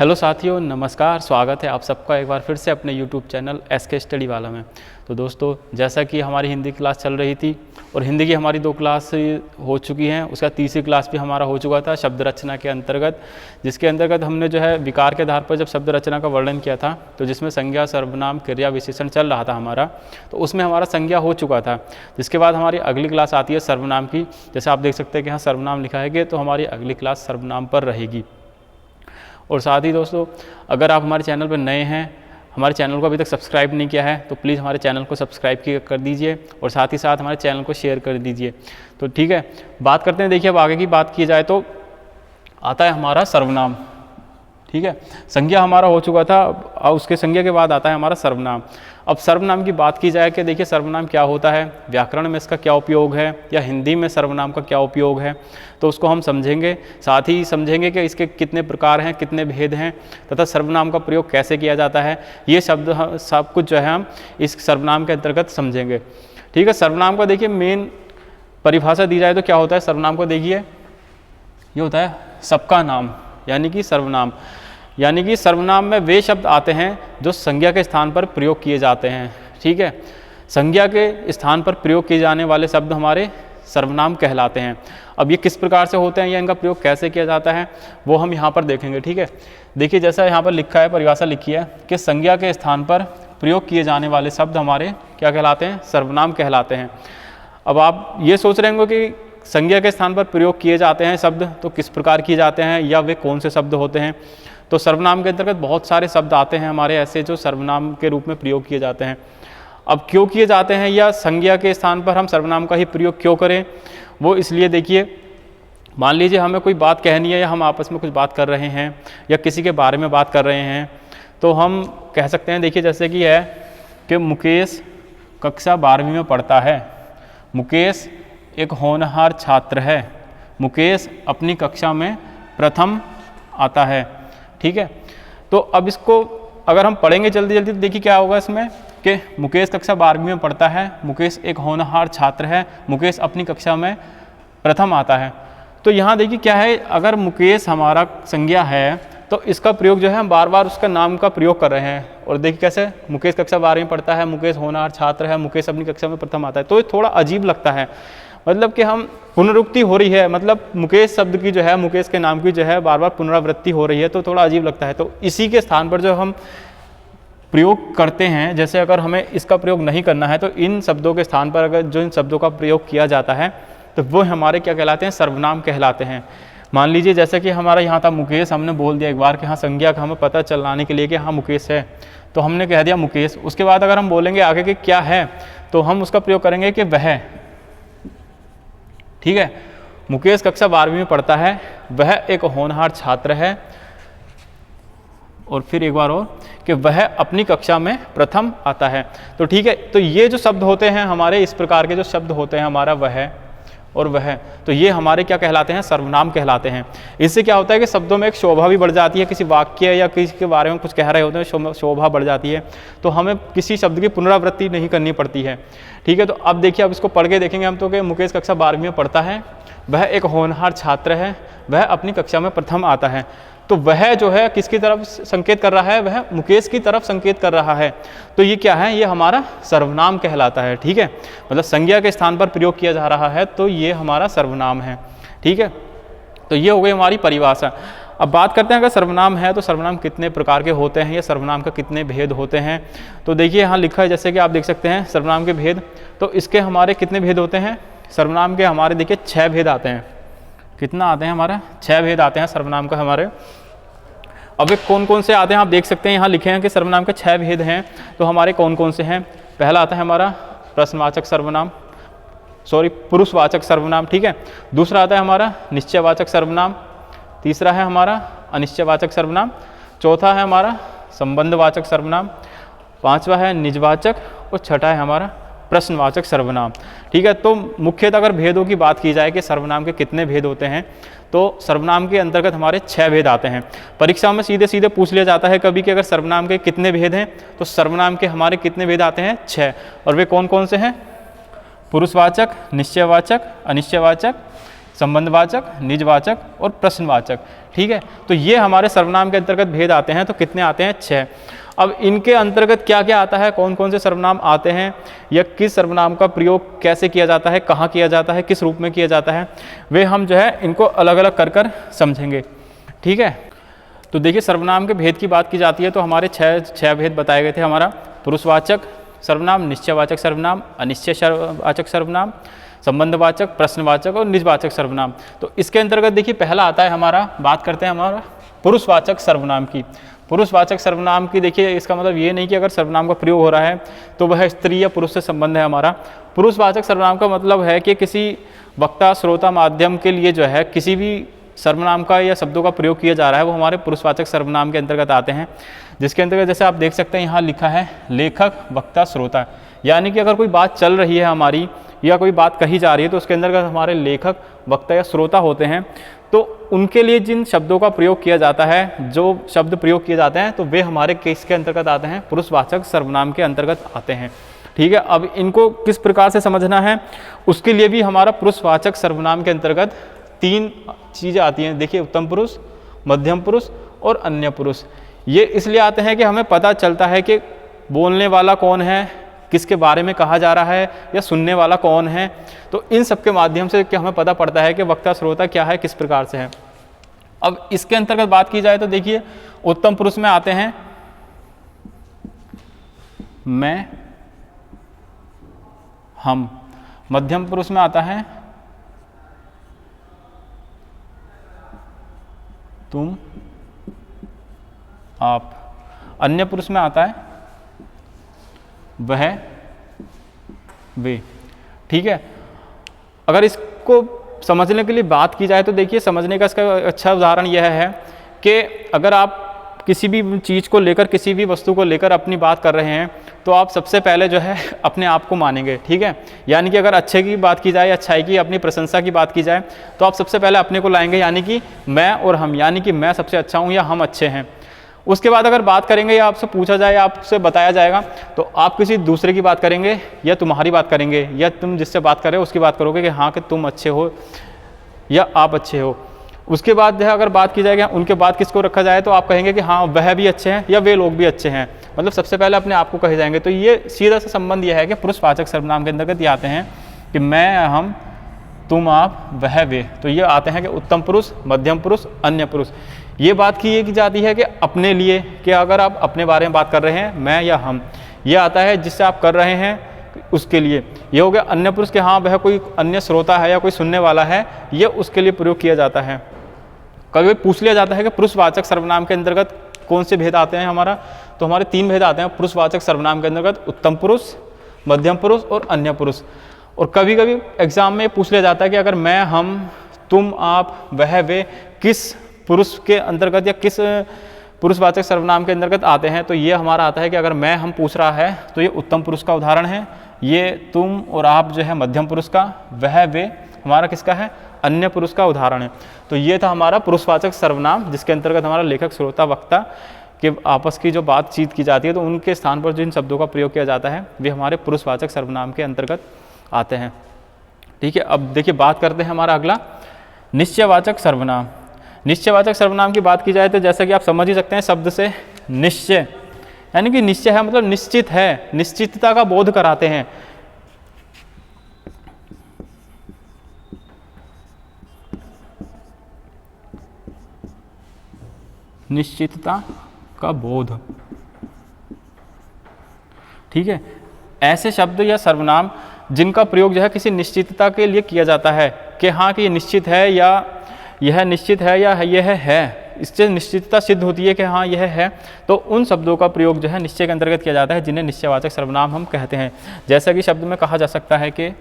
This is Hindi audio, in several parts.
हेलो साथियों, नमस्कार। स्वागत है आप सबका एक बार फिर से अपने यूट्यूब चैनल SK स्टडी वाला में। तो दोस्तों, जैसा कि हमारी हिंदी क्लास चल रही थी और हिंदी की हमारी 2 क्लास हो चुकी हैं, उसका तीसरी क्लास भी हमारा हो चुका था शब्द रचना के अंतर्गत, जिसके अंतर्गत हमने जो है विकार के आधार पर जब शब्द रचना का वर्णन किया था, तो जिसमें संज्ञा, सर्वनाम, क्रिया, विशेषण चल रहा था हमारा, तो उसमें हमारा संज्ञा हो चुका था। जिसके बाद हमारी अगली क्लास आती है सर्वनाम की। जैसे आप देख सकते हैं कि यहाँ सर्वनाम लिखा है कि तो हमारी अगली क्लास सर्वनाम पर रहेगी। और साथ ही दोस्तों, अगर आप हमारे चैनल पर नए हैं, हमारे चैनल को अभी तक सब्सक्राइब नहीं किया है, तो प्लीज़ हमारे चैनल को सब्सक्राइब कर दीजिए और साथ ही साथ हमारे चैनल को शेयर कर दीजिए। तो ठीक है, बात करते हैं। देखिए, अब आगे की बात की जाए तो आता है हमारा सर्वनाम। ठीक है, संज्ञा हमारा हो चुका था, अब उसके संज्ञा के बाद आता है हमारा सर्वनाम। अब सर्वनाम की बात की जाए कि देखिए सर्वनाम क्या होता है, व्याकरण में इसका क्या उपयोग है, या हिंदी में सर्वनाम का क्या उपयोग है, तो उसको हम समझेंगे। साथ ही समझेंगे कि इसके कितने प्रकार हैं, कितने भेद हैं, तथा सर्वनाम का प्रयोग कैसे किया जाता है। ये शब्द सब कुछ जो है हम इस सर्वनाम के अंतर्गत समझेंगे। ठीक है, सर्वनाम का देखिए मेन परिभाषा दी जाए तो क्या होता है सर्वनाम को, देखिए ये होता है सबका नाम, यानी कि सर्वनाम। यानी कि सर्वनाम में वे शब्द आते हैं जो संज्ञा के स्थान पर प्रयोग किए जाते हैं। ठीक है, संज्ञा के स्थान पर प्रयोग किए जाने वाले शब्द हमारे सर्वनाम कहलाते हैं। अब ये किस प्रकार से होते हैं या इनका प्रयोग कैसे किया जाता है, वो हम यहाँ पर देखेंगे। ठीक है, देखिए जैसा यहाँ पर लिखा है, परिभाषा लिखी है कि संज्ञा के स्थान पर प्रयोग किए जाने वाले शब्द हमारे क्या कहलाते हैं, सर्वनाम कहलाते हैं। अब आप ये सोच रहे होंगे कि संज्ञा के स्थान पर प्रयोग किए जाते हैं शब्द तो किस प्रकार किए जाते हैं, या वे कौन से शब्द होते हैं। तो सर्वनाम के अंतर्गत बहुत सारे शब्द आते हैं हमारे ऐसे जो सर्वनाम के रूप में प्रयोग किए जाते हैं। अब क्यों किए जाते हैं, या संज्ञा के स्थान पर हम सर्वनाम का ही प्रयोग क्यों करें, वो इसलिए देखिए, मान लीजिए हमें कोई बात कहनी है, या हम आपस में कुछ बात कर रहे हैं, या किसी के बारे में बात कर रहे हैं, तो हम कह सकते हैं, देखिए जैसे कि है कि मुकेश कक्षा 12वीं में पढ़ता है, मुकेश एक होनहार छात्र है, मुकेश अपनी कक्षा में प्रथम आता है। ठीक है, तो अब इसको अगर हम पढ़ेंगे जल्दी जल्दी तो देखिए क्या होगा इसमें कि मुकेश कक्षा 12वीं में पढ़ता है, मुकेश एक होनहार छात्र है, मुकेश अपनी कक्षा में प्रथम आता है। तो यहाँ देखिए क्या है, अगर मुकेश हमारा संज्ञा है तो इसका प्रयोग जो है हम बार बार उसका नाम का प्रयोग कर रहे हैं। और देखिए कैसे, मुकेश कक्षा 12वीं में पढ़ता है, मुकेश होनहार छात्र है, मुकेश अपनी कक्षा में प्रथम आता है, तो ये थोड़ा अजीब लगता है। मतलब कि हम पुनरुक्ति हो रही है, मतलब मुकेश शब्द की जो है, मुकेश के नाम की जो है बार बार पुनरावृत्ति हो रही है, तो थोड़ा अजीब लगता है। तो इसी के स्थान पर जो हम प्रयोग करते हैं, जैसे अगर हमें इसका प्रयोग नहीं करना है तो इन शब्दों के स्थान पर अगर जो इन शब्दों का प्रयोग किया जाता है तो वो हमारे क्या कहलाते हैं, सर्वनाम कहलाते हैं। मान लीजिए जैसे कि हमारा यहाँ था मुकेश, हमने बोल दिया एक बार कि हाँ संज्ञा का हमें पता चलाने के लिए कि हाँ मुकेश है, तो हमने कह दिया मुकेश। उसके बाद अगर हम बोलेंगे आगे कि क्या है, तो हम उसका प्रयोग करेंगे कि वह। ठीक है, मुकेश कक्षा 12वीं में पढ़ता है, वह एक होनहार छात्र है, और फिर एक बार और कि वह अपनी कक्षा में प्रथम आता है। तो ठीक है, तो ये जो शब्द होते हैं हमारे, इस प्रकार के जो शब्द होते हैं हमारा वह और वह, तो ये हमारे क्या कहलाते हैं, सर्वनाम कहलाते हैं। इससे क्या होता है कि शब्दों में एक शोभा भी बढ़ जाती है, किसी वाक्य या किसी के बारे में कुछ कह रहे होते हैं, शोभा बढ़ जाती है, तो हमें किसी शब्द की पुनरावृत्ति नहीं करनी पड़ती है। ठीक है, तो अब देखिए, अब इसको पढ़ के देखेंगे हम तो कि मुकेश कक्षा 12वीं में पढ़ता है, वह एक होनहार छात्र है, वह अपनी कक्षा में प्रथम आता है। तो वह जो है किसकी तरफ संकेत कर रहा है, वह मुकेश की तरफ संकेत कर रहा है। तो ये क्या है, ये हमारा सर्वनाम कहलाता है। ठीक है, मतलब संज्ञा के स्थान पर प्रयोग किया जा रहा है तो ये हमारा सर्वनाम है। ठीक है, तो ये हो गई हमारी परिभाषा। अब बात करते हैं अगर सर्वनाम है तो सर्वनाम कितने प्रकार के होते हैं, या सर्वनाम का कितने भेद होते हैं। तो देखिए यहाँ लिखा है, जैसे कि आप देख सकते हैं सर्वनाम के भेद, तो इसके हमारे कितने भेद होते हैं, सर्वनाम के हमारे देखिए 6 भेद आते हैं। कितना आते हैं हमारा, 6 भेद आते हैं सर्वनाम का हमारे। अब ये कौन कौन से आते हैं आप देख सकते हैं, यहाँ लिखे हैं कि सर्वनाम के 6 भेद हैं। तो हमारे कौन कौन से हैं, पहला आता है हमारा प्रश्नवाचक सर्वनाम, पुरुषवाचक सर्वनाम। ठीक है, दूसरा आता है हमारा निश्चयवाचक सर्वनाम, तीसरा है हमारा अनिश्चयवाचक सर्वनाम, चौथा है हमारा संबंधवाचक सर्वनाम, पांचवा है निजवाचक, और छठा है हमारा प्रश्नवाचक सर्वनाम। ठीक है, तो मुख्यतः अगर भेदों की बात की जाए कि सर्वनाम के कितने भेद होते हैं, तो सर्वनाम के अंतर्गत हमारे 6 भेद आते हैं। परीक्षा में सीधे सीधे पूछ लिया जाता है कभी कि अगर सर्वनाम के कितने भेद हैं, तो सर्वनाम के हमारे कितने भेद आते हैं, 6। और वे कौन कौन से हैं, पुरुषवाचक, निश्चयवाचक, अनिश्चयवाचक, संबंधवाचक, निजवाचक और प्रश्नवाचक। ठीक है, तो ये हमारे सर्वनाम के अंतर्गत भेद आते हैं। तो कितने आते हैं? 6। अब इनके अंतर्गत क्या क्या आता है, कौन कौन से सर्वनाम आते हैं, या किस सर्वनाम का प्रयोग कैसे किया जाता है, कहाँ किया जाता है, किस रूप में किया जाता है, वे हम जो है इनको अलग अलग कर कर समझेंगे। ठीक है, तो देखिए सर्वनाम के भेद की बात की जाती है तो हमारे छह भेद बताए गए थे। हमारा पुरुषवाचक सर्वनाम, निश्चयवाचक सर्वनाम, अनिश्चयवाचक सर्वनाम, संबंधवाचक, प्रश्नवाचक और निजवाचक सर्वनाम। तो इसके अंतर्गत देखिए पहला आता है हमारा, बात करते हैं हमारा पुरुषवाचक सर्वनाम की। पुरुषवाचक सर्वनाम की देखिए इसका मतलब ये नहीं कि अगर सर्वनाम का प्रयोग हो रहा है तो वह स्त्री या पुरुष से संबंध है हमारा। पुरुषवाचक सर्वनाम का मतलब है कि किसी वक्ता, श्रोता, माध्यम के लिए जो है किसी भी सर्वनाम का या शब्दों का प्रयोग किया जा रहा है वो हमारे पुरुषवाचक सर्वनाम के अंतर्गत आते हैं। जिसके अंतर्गत जैसे आप देख सकते हैं यहाँ लिखा है लेखक, वक्ता, श्रोता, यानी कि अगर कोई बात चल रही है हमारी या कोई बात कही जा रही है तो उसके अंतर्गत हमारे लेखक, वक्ता या श्रोता होते हैं। तो उनके लिए जिन शब्दों का प्रयोग किया जाता है, जो शब्द प्रयोग किए जाते हैं, तो वे हमारे केस के अंतर्गत आते हैं, पुरुषवाचक सर्वनाम के अंतर्गत आते हैं। ठीक है, अब इनको किस प्रकार से समझना है उसके लिए भी हमारा पुरुषवाचक सर्वनाम के अंतर्गत 3 चीज़ें आती हैं। देखिए उत्तम पुरुष, मध्यम पुरुष और अन्य पुरुष। ये इसलिए आते हैं कि हमें पता चलता है कि बोलने वाला कौन है, किसके बारे में कहा जा रहा है, या सुनने वाला कौन है। तो इन सब के माध्यम से कि हमें पता पड़ता है कि वक्ता, श्रोता क्या है, किस प्रकार से है। अब इसके अंतर्गत बात की जाए तो देखिए उत्तम पुरुष में आते हैं मैं, हम। मध्यम पुरुष में आता है तुम, आप। अन्य पुरुष में आता है वह, वे। ठीक है, अगर इसको समझने के लिए बात की जाए तो देखिए समझने का इसका अच्छा उदाहरण यह है कि अगर आप किसी भी चीज़ को लेकर, किसी भी वस्तु को लेकर अपनी बात कर रहे हैं तो आप सबसे पहले जो है अपने आप को मानेंगे। ठीक है, यानी कि अगर अच्छे की बात की जाए, अच्छाई की, अपनी प्रशंसा की बात की जाए तो आप सबसे पहले अपने को लाएंगे, यानी कि मैं और हम, यानी कि मैं सबसे अच्छा हूँ या हम अच्छे हैं। उसके बाद अगर बात करेंगे या आपसे पूछा जाए, आपसे बताया जाएगा तो आप किसी दूसरे की बात करेंगे या तुम्हारी बात करेंगे, या तुम जिससे बात कर रहे हो उसकी बात करोगे कि हाँ कि तुम अच्छे हो या आप अच्छे हो। उसके बाद जो है अगर बात की जाएगी उनके बाद किसको रखा जाए तो आप कहेंगे कि हाँ वह भी अच्छे हैं या वे लोग भी अच्छे हैं, मतलब सबसे पहले अपने आप को कहे जाएंगे। तो ये सीधा सा संबंध यह है कि पुरुषवाचक सर्वनाम के अंतर्गत ये आते हैं कि मैं, हम, तुम, आप, वह, वे। तो ये आते हैं कि उत्तम पुरुष, मध्यम पुरुष, अन्य पुरुष। ये बात की जाती है कि अपने लिए, कि अगर आप अपने बारे में बात कर रहे हैं मैं या हम, ये आता है जिससे आप कर रहे हैं उसके लिए। ये हो गया अन्य पुरुष के, हाँ वह कोई अन्य श्रोता है या कोई सुनने वाला है, ये उसके लिए प्रयोग किया जाता है। कभी पूछ लिया जाता है कि पुरुषवाचक सर्वनाम के अंतर्गत कौन से भेद आते हैं हमारा, तो हमारे 3 भेद आते हैं पुरुषवाचक सर्वनाम के अंतर्गत, उत्तम पुरुष, मध्यम पुरुष और अन्य पुरुष। और कभी कभी एग्जाम में पूछ लिया जाता है कि अगर मैं, हम, तुम, आप, वह, वे किस पुरुष के अंतर्गत या किस पुरुषवाचक सर्वनाम के अंतर्गत आते हैं, तो ये हमारा आता है कि अगर मैं, हम पूछ रहा है तो ये उत्तम पुरुष का उदाहरण है, ये तुम और आप जो है मध्यम पुरुष का, वह, वे हमारा किसका है, अन्य पुरुष का उदाहरण है। तो ये था हमारा पुरुषवाचक सर्वनाम जिसके अंतर्गत हमारा लेखक, श्रोता, वक्ता के आपस की जो बातचीत की जाती है तो उनके स्थान पर जिन शब्दों का प्रयोग किया जाता है वे हमारे पुरुषवाचक सर्वनाम के अंतर्गत आते हैं। ठीक है, अब देखिए बात करते हैं हमारा अगला निश्चयवाचक सर्वनाम। निश्चयवाचक सर्वनाम की बात की जाए तो जैसा कि आप समझ ही सकते हैं शब्द से निश्चय, यानी कि निश्चय है मतलब निश्चित है, निश्चितता का बोध कराते हैं। निश्चितता का बोध। ठीक है, ऐसे शब्द या सर्वनाम जिनका प्रयोग जो है किसी निश्चितता के लिए किया जाता है कि हाँ कि ये निश्चित है या यह निश्चित है या यह है, इससे निश्चितता सिद्ध होती है कि हाँ यह है। तो उन शब्दों का प्रयोग जो है निश्चय के अंतर्गत किया जाता है जिन्हें निश्चयवाचक सर्वनाम हम कहते हैं। जैसा कि शब्द में कहा जा सकता है कि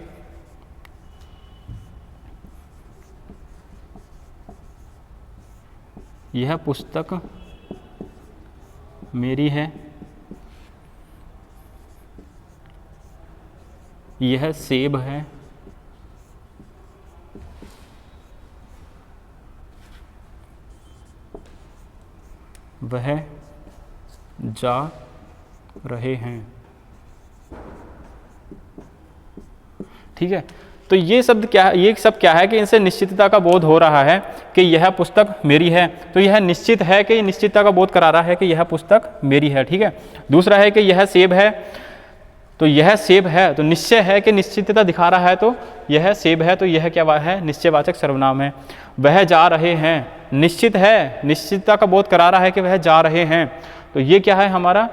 यह पुस्तक मेरी है, यह सेब है, वह जा रहे हैं। ठीक है, तो ये शब्द क्या है, ये सब क्या है कि इनसे निश्चितता का बोध हो रहा है कि यह पुस्तक मेरी है। तो यह निश्चित है कि निश्चितता का बोध करा रहा है कि यह पुस्तक मेरी है। ठीक है, दूसरा है कि यह सेब है, तो यह सेब है, तो निश्चय है कि निश्चितता दिखा रहा है, तो यह सेब है, तो यह क्या है, निश्चयवाचक सर्वनाम है। वह जा रहे हैं, निश्चित है, निश्चितता का बोध करा रहा है कि वह जा रहे हैं, तो ये क्या है, हमारा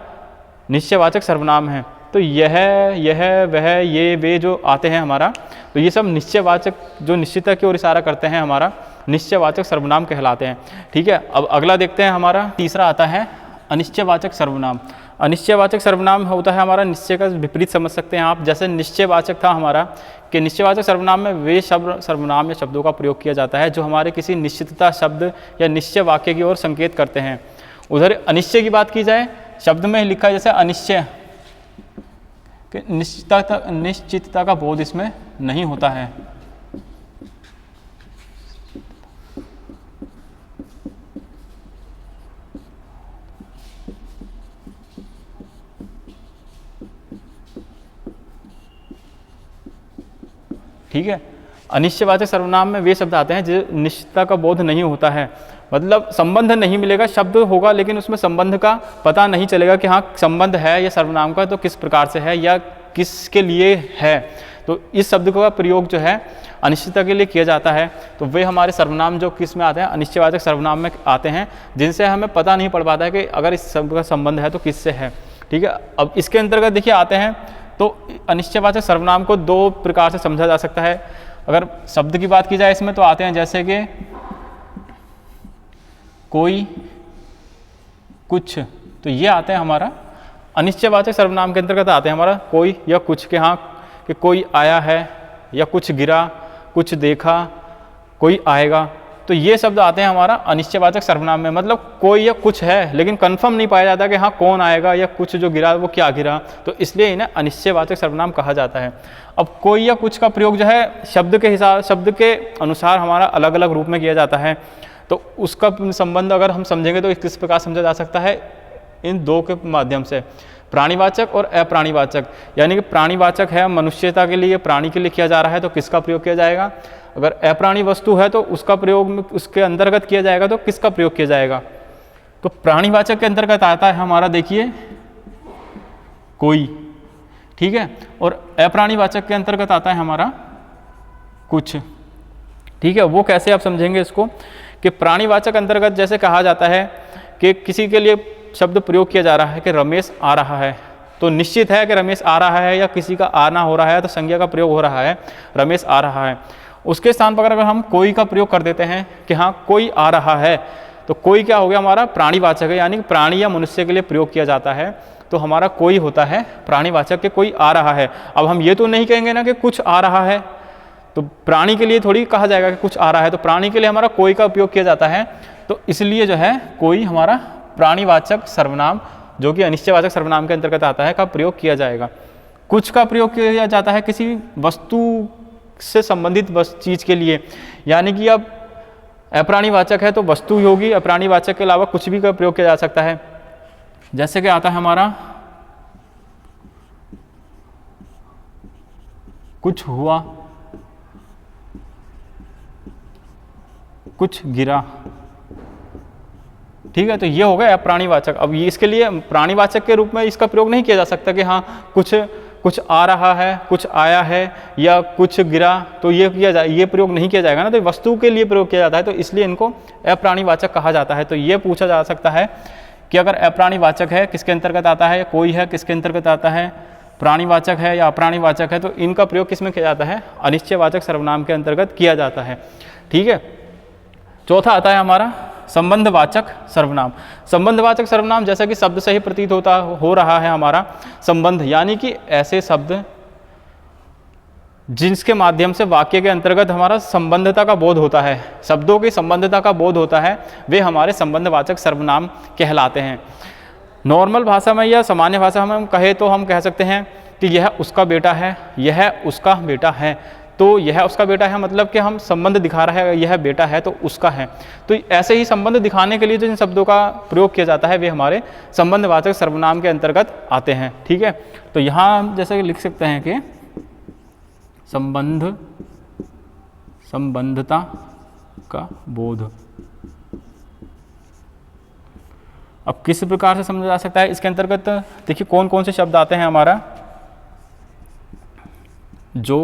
निश्चयवाचक सर्वनाम है। तो यह, वह, ये, वे जो आते हैं हमारा, तो ये सब निश्चयवाचक जो निश्चितता की ओर इशारा करते हैं, हमारा निश्चयवाचक सर्वनाम कहलाते हैं। ठीक है, अब अगला देखते हैं, हमारा तीसरा आता है अनिश्चयवाचक सर्वनाम। अनिश्चयवाचक सर्वनाम होता है हमारा, निश्चय का विपरीत समझ सकते हैं आप। जैसे निश्चयवाचक था हमारा कि निश्चयवाचक सर्वनाम में वे शब्द, सर्वनाम या शब्दों का प्रयोग किया जाता है जो हमारे किसी निश्चितता शब्द या निश्चय वाक्य की ओर संकेत करते हैं। उधर अनिश्चय की बात की जाए, शब्द में लिखा है जैसे अनिश्चय, कि निश्चितता का बोध इसमें नहीं होता है। ठीक है, अनिश्चयवाचक सर्वनाम में वे शब्द आते हैं जो निश्चितता का बोध नहीं होता है, मतलब संबंध नहीं मिलेगा, शब्द होगा लेकिन उसमें संबंध का पता नहीं चलेगा कि हाँ संबंध है या सर्वनाम का तो किस प्रकार से है या किसके लिए है। तो इस शब्द का प्रयोग जो है अनिश्चितता के लिए किया जाता है, तो वे हमारे सर्वनाम जो किस में आते हैं, अनिश्चयवाचक सर्वनाम में आते हैं, जिनसे हमें पता नहीं पड़ पाता है कि अगर इस शब्द का संबंध है तो किससे है। ठीक है, अब इसके अंतर्गत देखिए आते हैं, तो अनिश्चयवाचक सर्वनाम को दो प्रकार से समझा जा सकता है। अगर शब्द की बात की जाए इसमें तो आते हैं जैसे कि कोई, कुछ, तो ये आते हैं हमारा अनिश्चयवाचक सर्वनाम के अंतर्गत आते हैं हमारा कोई या कुछ, के हाँ कि कोई आया है या कुछ गिरा, कुछ देखा, कोई आएगा, तो ये शब्द आते हैं हमारा अनिश्चयवाचक सर्वनाम में। मतलब कोई या कुछ है लेकिन कंफर्म नहीं पाया जाता कि हाँ कौन आएगा या कुछ जो गिरा वो क्या गिरा, तो इसलिए इन्हें अनिश्चयवाचक सर्वनाम कहा जाता है। अब कोई या कुछ का प्रयोग जो है शब्द के हिसाब, शब्द के अनुसार हमारा अलग अलग रूप में किया जाता है, तो उसका संबंध अगर हम समझेंगे तो किस प्रकार समझा जा सकता है, इन दो के माध्यम से, प्राणीवाचक और अप्राणीवाचक। यानी कि प्राणीवाचक है मनुष्यता के लिए, प्राणी के लिए किया जा रहा है तो किसका प्रयोग किया जाएगा, अगर अप्राणी वस्तु है तो उसका प्रयोग उसके अंतर्गत किया जाएगा तो किसका प्रयोग किया जाएगा। तो प्राणीवाचक के अंतर्गत आता है हमारा देखिए कोई, ठीक है, और अप्राणीवाचक के अंतर्गत आता है हमारा कुछ। ठीक है, वो कैसे आप समझेंगे इसको, कि प्राणीवाचक अंतर्गत जैसे कहा जाता है कि किसी के लिए शब्द प्रयोग किया जा रहा है कि रमेश आ रहा है, तो निश्चित है कि रमेश आ रहा है, या किसी का आना हो रहा है तो संज्ञा का प्रयोग हो रहा है, रमेश आ रहा है। उसके स्थान पर अगर हम कोई का प्रयोग कर देते हैं कि हाँ कोई आ रहा है, तो कोई क्या हो गया हमारा प्राणीवाचक है, यानी कि प्राणी या मनुष्य के लिए प्रयोग किया जाता है, तो हमारा कोई होता है प्राणीवाचक के कोई आ रहा है। अब हम ये तो नहीं कहेंगे ना कि कुछ आ रहा है, तो प्राणी के लिए थोड़ी कहा जाएगा कि कुछ आ रहा है, तो प्राणी के लिए हमारा कोई का उपयोग किया जाता है, तो इसलिए जो है कोई हमारा प्राणीवाचक सर्वनाम जो कि अनिश्चयवाचक सर्वनाम के अंतर्गत आता है का प्रयोग किया जाएगा। कुछ का प्रयोग किया जाता है किसी वस्तु से संबंधित चीज के लिए, यानी कि अब अप्राणीवाचक है तो वस्तु होगी, अप्राणीवाचक के अलावा कुछ भी का प्रयोग किया जा सकता है। जैसे कि आता है हमारा कुछ हुआ, कुछ गिरा, ठीक है, तो ये हो गया अप्राणीवाचक। अब ये इसके लिए प्राणीवाचक के रूप में इसका प्रयोग नहीं किया जा सकता कि हाँ कुछ आ रहा है, कुछ आया है या कुछ गिरा, तो ये किया जाए, ये प्रयोग नहीं किया जाएगा ना, तो वस्तु के लिए प्रयोग किया जाता है, तो इसलिए इनको अप्राणीवाचक कहा जाता है। तो ये पूछा जा सकता है कि अगर अप्राणीवाचक है किसके अंतर्गत आता है, कोई है किसके अंतर्गत आता है, प्राणीवाचक है या अप्राणीवाचक है, तो इनका प्रयोग किसमें किया जाता है, अनिश्चयवाचक सर्वनाम के अंतर्गत किया जाता है। ठीक है, चौथा आता है हमारा संबंधवाचक सर्वनाम। संबंधवाचक सर्वनाम जैसा कि शब्द से ही प्रतीत हो रहा है हमारा संबंध, यानी कि ऐसे शब्द जिसके माध्यम से वाक्य के अंतर्गत हमारा संबंधता का बोध होता है, शब्दों की संबंधता का बोध होता है, वे हमारे संबंधवाचक सर्वनाम कहलाते हैं। नॉर्मल भाषा में या सामान्य भाषा में हम कहे तो हम कह सकते हैं कि यह उसका बेटा है, यह उसका बेटा है, तो यह उसका बेटा है मतलब कि हम संबंध दिखा रहा है, यह बेटा है तो उसका है। तो ऐसे ही संबंध दिखाने के लिए जो इन शब्दों का प्रयोग किया जाता है वे हमारे संबंधवाचक सर्वनाम के अंतर्गत आते हैं। ठीक है, तो यहाँ जैसे लिख सकते हैं कि संबंध, संबंधता का बोध। अब किस प्रकार से समझा जा सकता है इसके अंतर्गत देखिए कौन कौन से शब्द आते हैं हमारा, जो,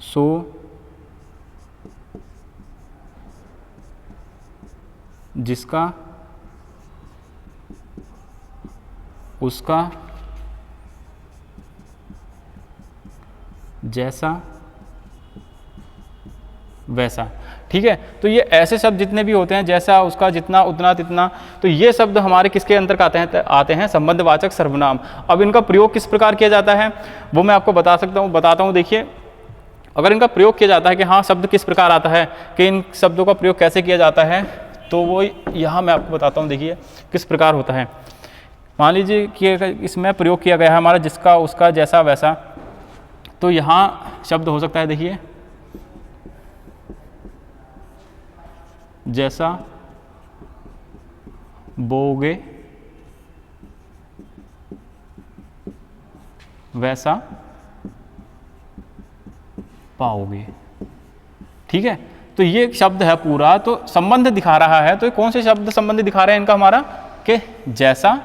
सो, जिसका, उसका, जैसा, वैसा। ठीक है, तो ये ऐसे शब्द जितने भी होते हैं, जैसा, उसका, जितना, उतना, तितना, तो ये शब्द हमारे किसके अंतर्गत आते हैं संबंधवाचक सर्वनाम। अब इनका प्रयोग किस प्रकार किया जाता है वो मैं आपको बताता हूँ। देखिए अगर इनका प्रयोग किया जाता है कि हाँ शब्द किस प्रकार आता है, कि इन शब्दों का प्रयोग कैसे किया जाता है, तो वो यहाँ मैं आपको बताता हूँ। देखिए किस प्रकार होता है। मान लीजिए कि इसमें प्रयोग किया गया है हमारा जिसका, उसका, जैसा, वैसा, तो यहाँ शब्द हो सकता है देखिए जैसा बोओगे वैसा पाओगे। ठीक है, तो ये शब्द है पूरा, तो संबंध दिखा रहा है। तो ये कौन से शब्द संबंध दिखा रहे हैं इनका हमारा, कि जैसा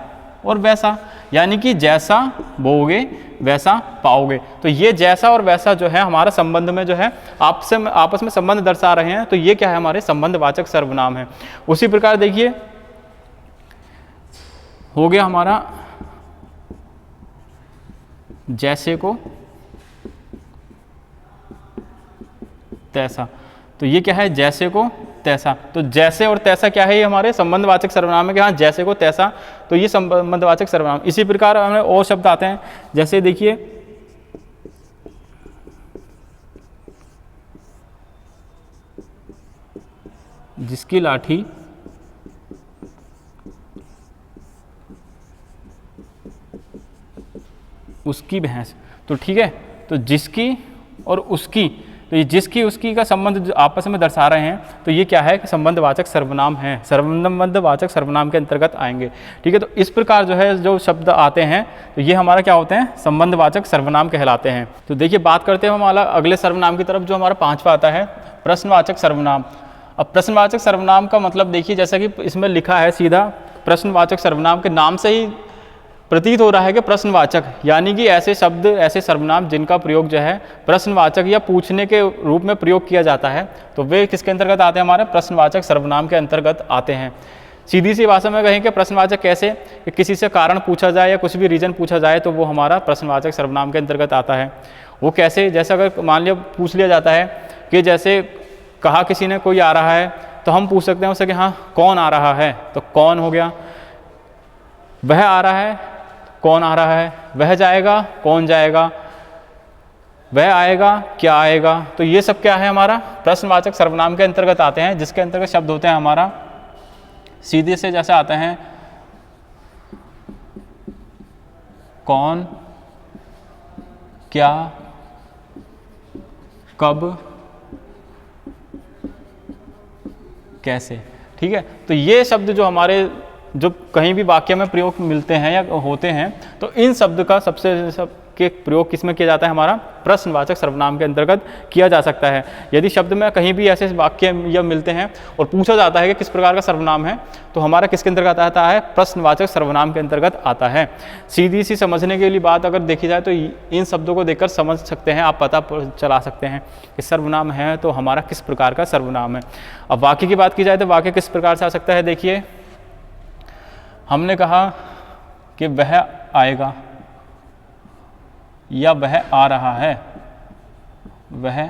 और वैसा, यानी कि जैसा बोओगे वैसा पाओगे। तो ये जैसा और वैसा जो है हमारा संबंध में जो है आपस में संबंध दर्शा रहे हैं, तो ये क्या है हमारे संबंधवाचक सर्वनाम है। उसी प्रकार देखिए हो गया हमारा जैसे को तैसा, तो ये क्या है जैसे को तैसा। तो जैसे और तैसा क्या है, ये हमारे संबंधवाचक सर्वनाम है कि हाँ जैसे को तैसा, तो ये संबंधवाचक सर्वनाम। इसी प्रकार हमें और शब्द आते हैं, जैसे देखिए जिसकी लाठी उसकी भैंस। तो ठीक है, तो जिसकी और उसकी, तो ये जिसकी उसकी का संबंध आपस में दर्शा रहे हैं, तो ये क्या है कि संबंधवाचक सर्वनाम है, संबंधवाचक सर्वनाम के अंतर्गत आएंगे। ठीक है, तो इस प्रकार जो है जो शब्द आते हैं तो ये हमारा क्या होते हैं संबंधवाचक सर्वनाम कहलाते हैं। तो देखिए बात करते हैं हमारा अगले सर्वनाम की तरफ, जो हमारा पांचवा आता है प्रश्नवाचक सर्वनाम। अब प्रश्नवाचक सर्वनाम का मतलब देखिए जैसा कि इसमें लिखा है सीधा, प्रश्नवाचक सर्वनाम के नाम से ही प्रतीत हो रहा है कि प्रश्नवाचक, यानी कि ऐसे शब्द, ऐसे सर्वनाम जिनका प्रयोग जो है प्रश्नवाचक या पूछने के रूप में प्रयोग किया जाता है, तो वे किसके अंतर्गत आते हैं हमारे प्रश्नवाचक सर्वनाम के अंतर्गत आते हैं। सीधी सी भाषा में कहें कि प्रश्नवाचक कैसे, कि किसी से कारण पूछा जाए या कुछ भी रीजन पूछा जाए तो वो हमारा प्रश्नवाचक सर्वनाम के अंतर्गत आता है। वो कैसे, जैसे अगर मान लिया पूछ लिया जाता है कि जैसे कहा किसी ने कोई आ रहा है, तो हम पूछ सकते हैं उससे कि हाँ कौन आ रहा है, तो कौन हो गया। वह आ रहा है, कौन आ रहा है। वह जाएगा, कौन जाएगा। वह आएगा, क्या आएगा। तो ये सब क्या है हमारा प्रश्नवाचक सर्वनाम के अंतर्गत आते हैं, जिसके अंतर्गत शब्द होते हैं हमारा सीधे से जैसे आते हैं कौन, क्या, कब, कैसे। ठीक है, तो ये शब्द जो हमारे जो कहीं भी वाक्य में प्रयोग मिलते हैं या होते हैं, तो इन शब्द का सबसे के प्रयोग किस में किया जाता है हमारा प्रश्नवाचक सर्वनाम के अंतर्गत किया जा सकता है। यदि शब्द में कहीं भी ऐसे वाक्य या मिलते हैं और पूछा जाता है कि किस प्रकार का सर्वनाम है, तो हमारा किसके अंतर्गत आता है प्रश्नवाचक सर्वनाम के अंतर्गत आता है। सीधी सी समझने के लिए बात अगर देखी जाए तो इन शब्दों को देखकर समझ सकते हैं, आप पता चला सकते हैं कि सर्वनाम है तो हमारा किस प्रकार का सर्वनाम है। अब वाक्य की बात की जाए तो वाक्य किस प्रकार से आ सकता है। देखिए हमने कहा कि वह आएगा या वह आ रहा है, वह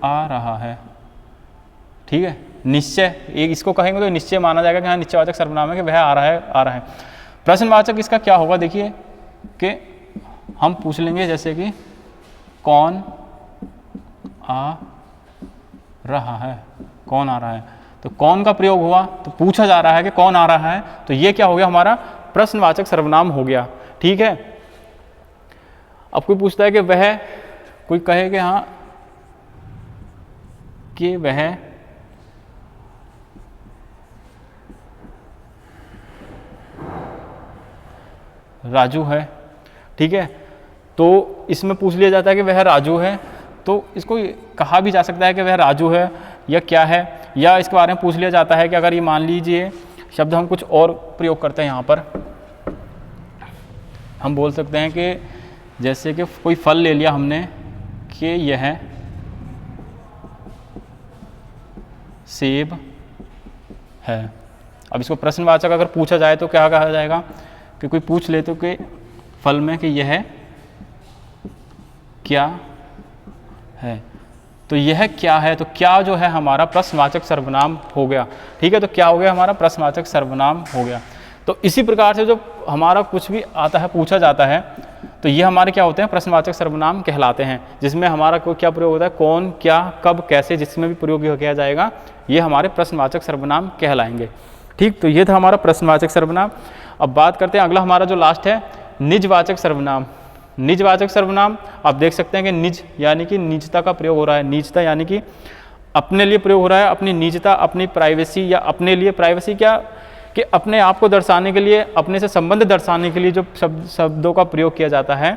आ रहा है। ठीक है, निश्चय, एक इसको कहेंगे तो निश्चय माना जाएगा कि हाँ निश्चयवाचक सर्वनाम है कि वह आ रहा है, आ रहा है। प्रश्नवाचक इसका क्या होगा, देखिए कि हम पूछ लेंगे जैसे कि कौन आ रहा है, कौन आ रहा है। तो कौन का प्रयोग हुआ, तो पूछा जा रहा है कि कौन आ रहा है, तो ये क्या हो गया हमारा प्रश्नवाचक सर्वनाम हो गया। ठीक है, अब कोई पूछता है कि वह, कोई कहे कि हाँ कि वह राजू है। ठीक है, तो इसमें पूछ लिया जाता है कि वह राजू है, तो इसको कहा भी जा सकता है कि वह राजू है या क्या है, या इसके बारे में पूछ लिया जाता है कि अगर ये मान लीजिए शब्द हम कुछ और प्रयोग करते हैं यहाँ पर, हम बोल सकते हैं कि जैसे कि कोई फल ले लिया हमने कि यह सेब है। अब इसको प्रश्नवाचक अगर पूछा जाए तो क्या कहा जाएगा कि कोई पूछ ले तो कि फल में कि यह क्या है, तो यह क्या है, तो क्या जो है हमारा प्रश्नवाचक सर्वनाम हो गया। ठीक है, तो क्या हो गया हमारा प्रश्नवाचक सर्वनाम हो गया। तो इसी प्रकार से जो हमारा कुछ भी आता है पूछा जाता है तो ये हमारे क्या होते हैं प्रश्नवाचक सर्वनाम कहलाते हैं, जिसमें हमारा कोई क्या प्रयोग होता है, कौन, क्या, कब, कैसे, जिसमें भी प्रयोग किया जाएगा ये हमारे प्रश्नवाचक सर्वनाम कहलाएंगे। ठीक, तो ये था हमारा प्रश्नवाचक सर्वनाम। अब बात करते हैं अगला हमारा जो लास्ट है निजवाचक सर्वनाम। निजवाचक सर्वनाम आप देख सकते हैं कि निज यानी कि निजता का प्रयोग हो रहा है। निजता यानी कि अपने लिए प्रयोग हो रहा है, अपनी निजता, अपनी प्राइवेसी, या अपने लिए प्राइवेसी क्या कि अपने आप को दर्शाने के लिए, अपने से संबंध दर्शाने के लिए जो शब्दों का प्रयोग किया जाता है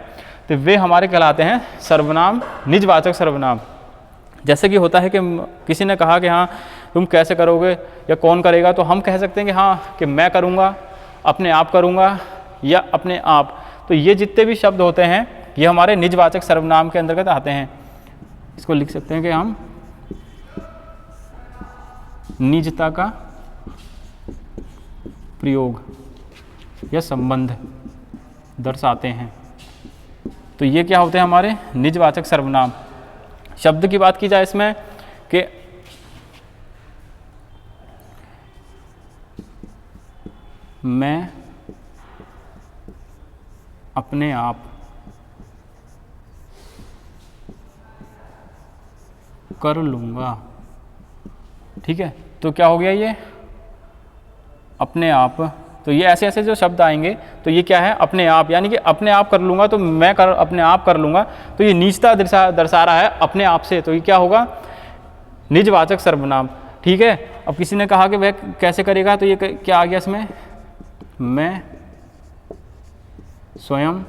तो वे हमारे कहलाते हैं सर्वनाम, निजवाचक सर्वनाम। जैसे कि होता है कि किसी ने कहा कि हाँ तुम कैसे करोगे या कौन करेगा, तो हम कह सकते हैं कि हाँ कि मैं करूँगा, अपने आप करूँगा या अपने आप। तो ये जितने भी शब्द होते हैं ये हमारे निजवाचक सर्वनाम के अंतर्गत आते हैं। इसको लिख सकते हैं कि हम निजता का प्रयोग या संबंध दर्शाते हैं। तो ये क्या होते हैं हमारे निजवाचक सर्वनाम। शब्द की बात की जाए इसमें कि मैं अपने आप कर लूँगा। ठीक है, तो क्या हो गया ये अपने आप। तो ये ऐसे ऐसे जो शब्द आएंगे तो ये क्या है अपने आप, यानी कि अपने आप कर लूँगा, तो मैं अपने आप कर लूँगा, तो ये निजता दर्शा रहा है अपने आप से, तो ये क्या होगा निजवाचक सर्वनाम। ठीक है, अब किसी ने कहा कि वह कैसे करेगा, तो ये क्या आ गया इसमें, मैं स्वयं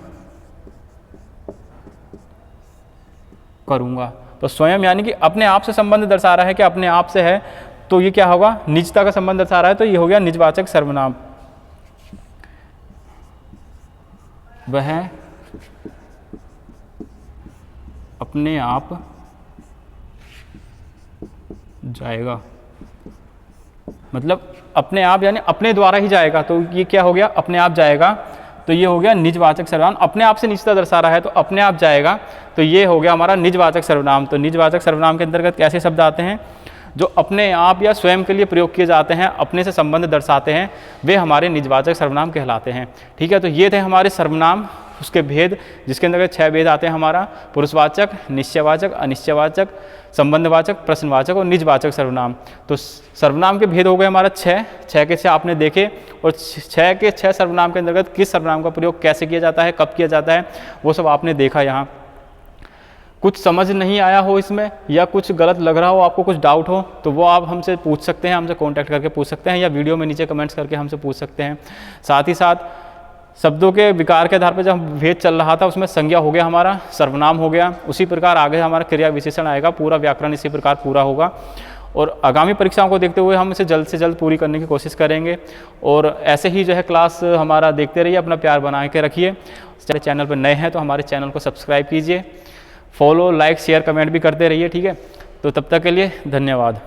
करूँगा। तो स्वयं यानी कि अपने आप से संबंध दर्शा रहा है कि अपने आप से है, तो ये क्या होगा निजता का संबंध दर्शा रहा है, तो ये हो गया निजवाचक सर्वनाम। वह अपने आप जाएगा, मतलब अपने आप यानी अपने द्वारा ही जाएगा, तो ये क्या हो गया अपने आप जाएगा, तो ये हो गया निजवाचक सर्वनाम। अपने आप से निजता दर्शा रहा है तो अपने आप जाएगा, तो ये हो गया हमारा निजवाचक सर्वनाम। तो निजवाचक सर्वनाम के अंतर्गत कैसे शब्द आते हैं जो अपने आप या स्वयं के लिए प्रयोग किए जाते हैं, अपने से संबंध दर्शाते हैं, वे हमारे निजवाचक सर्वनाम कहलाते हैं। ठीक है, तो ये थे हमारे सर्वनाम, उसके भेद, जिसके अंतर्गत 6 भेद आते हैं हमारा पुरुषवाचक, निश्चयवाचक, अनिश्चयवाचक, संबंधवाचक, प्रश्नवाचक और निजवाचक सर्वनाम। तो सर्वनाम के भेद हो गए हमारा 6 के 6 आपने देखे, और 6 के 6 सर्वनाम के अंतर्गत किस सर्वनाम का प्रयोग कैसे किया जाता है, कब किया जाता है, वो सब आपने देखा। यहाँ कुछ समझ नहीं आया हो इसमें या कुछ गलत लग रहा हो, आपको कुछ डाउट हो, तो वो आप हमसे पूछ सकते हैं, हमसे कांटेक्ट करके पूछ सकते हैं, या वीडियो में नीचे कमेंट्स करके हमसे पूछ सकते हैं। साथ ही साथ शब्दों के विकार के आधार पर जब भेद चल रहा था उसमें संज्ञा हो गया हमारा, सर्वनाम हो गया, उसी प्रकार आगे हमारा क्रिया विशेषण आएगा, पूरा व्याकरण इसी प्रकार पूरा होगा। और आगामी परीक्षाओं को देखते हुए हम इसे जल्द से जल्द पूरी करने की कोशिश करेंगे। और ऐसे ही जो है क्लास हमारा देखते रहिए, अपना प्यार बना के रखिए। चैनल पर नए हैं तो हमारे चैनल को सब्सक्राइब कीजिए, फॉलो, लाइक, शेयर, कमेंट भी करते रहिए। ठीक है, तो तब तक के लिए धन्यवाद।